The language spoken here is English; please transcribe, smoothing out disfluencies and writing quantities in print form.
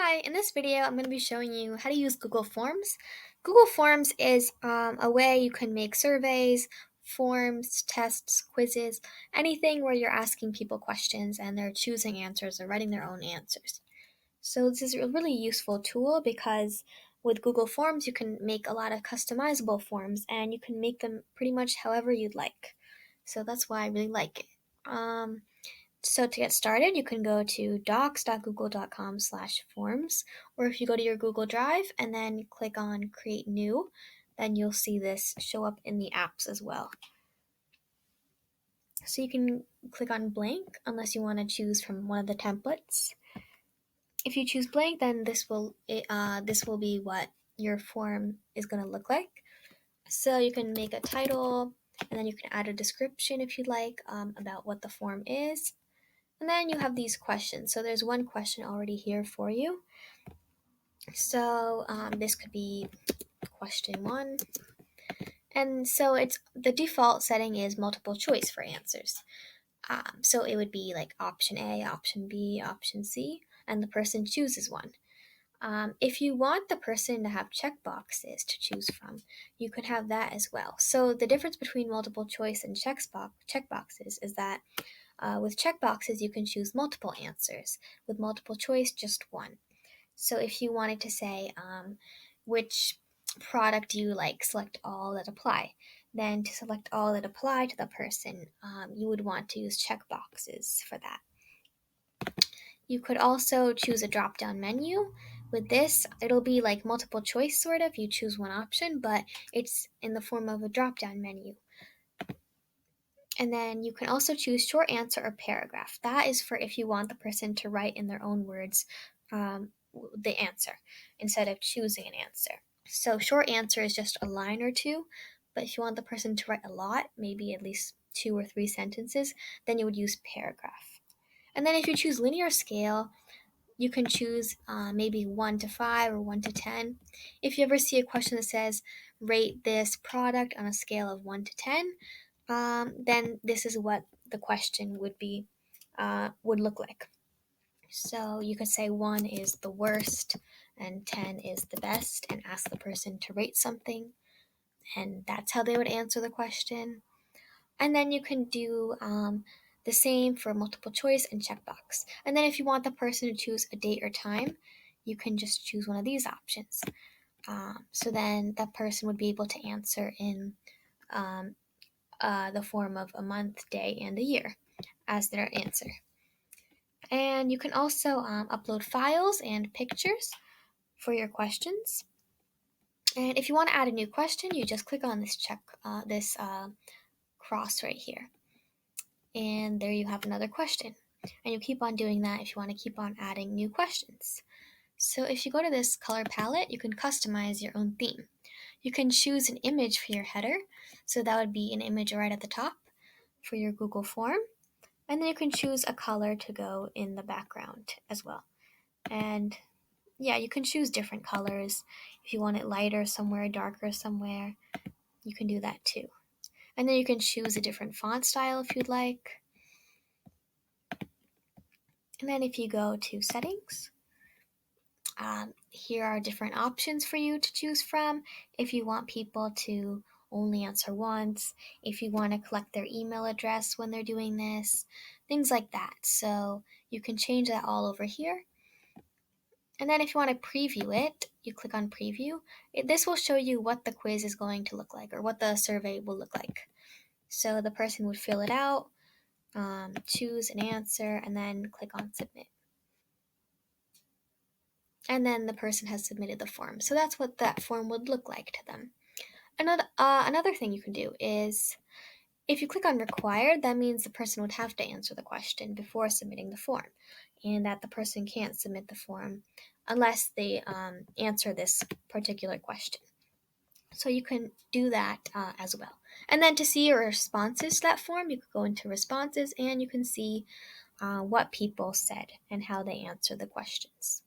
Hi, in this video, I'm going to be showing you how to use Google Forms. Google Forms is a way you can make surveys, forms, tests, quizzes, anything where you're asking people questions and they're choosing answers or writing their own answers. So this is a really useful tool because with Google Forms, you can make a lot of customizable forms and you can make them pretty much however you'd like. So that's why I really like it. So to get started, you can go to docs.google.com/forms, or if you go to your Google Drive and then click on Create New, then you'll see this show up in the apps as well. So you can click on blank unless you want to choose from one of the templates. If you choose blank, then this will be what your form is going to look like. So you can make a title, and then you can add a description if you'd like about what the form is. And then you have these questions. So there's one question already here for you. So this could be question one. And so it's the default setting is multiple choice for answers. So it would be like option A, option B, option C, and the person chooses one. If you want the person to have checkboxes to choose from, you could have that as well. So the difference between multiple choice and checkboxes is that with checkboxes, you can choose multiple answers. With multiple choice, just one. So if you wanted to say, which product do you like, select all that apply. Then to select all that apply to the person, you would want to use checkboxes for that. You could also choose a drop down menu. With this, it'll be like multiple choice sort of. You choose one option, but it's in the form of a drop down menu. And then you can also choose short answer or paragraph. That is for if you want the person to write in their own words the answer instead of choosing an answer. So short answer is just a line or two, but if you want the person to write a lot, maybe at least 2 or 3 sentences, then you would use paragraph. And then if you choose linear scale, you can choose maybe 1 to 5 or 1 to 10. If you ever see a question that says, rate this product on a scale of 1 to 10, then this is what the question would look like. So you could say 1 is the worst and 10 is the best and ask the person to rate something. And that's how they would answer the question. And then you can do the same for multiple choice and checkbox. And then if you want the person to choose a date or time, you can just choose one of these options. So then that person would be able to answer in the form of a month, day, and a year as their answer. And you can also upload files and pictures for your questions. And if you want to add a new question, you just click on this cross right here. And there you have another question. And you keep on doing that if you want to keep on adding new questions. So if you go to this color palette, you can customize your own theme. You can choose an image for your header. So that would be an image right at the top for your Google form. And then you can choose a color to go in the background as well. And yeah, you can choose different colors. If you want it lighter somewhere, darker somewhere, you can do that too. And then you can choose a different font style if you'd like. And then if you go to settings, here are different options for you to choose from. If you want people to only answer once, if you want to collect their email address when they're doing this, things like that. So you can change that all over here. And then if you want to preview it, you click on preview. This will show you what the quiz is going to look like or what the survey will look like. So the person would fill it out, choose an answer, and then click on submit. And then the person has submitted the form. So that's what that form would look like to them. Another thing you can do is if you click on required, that means the person would have to answer the question before submitting the form, and that the person can't submit the form unless they answer this particular question. So you can do that as well. And then to see your responses to that form, you could go into responses and you can see what people said and how they answer the questions.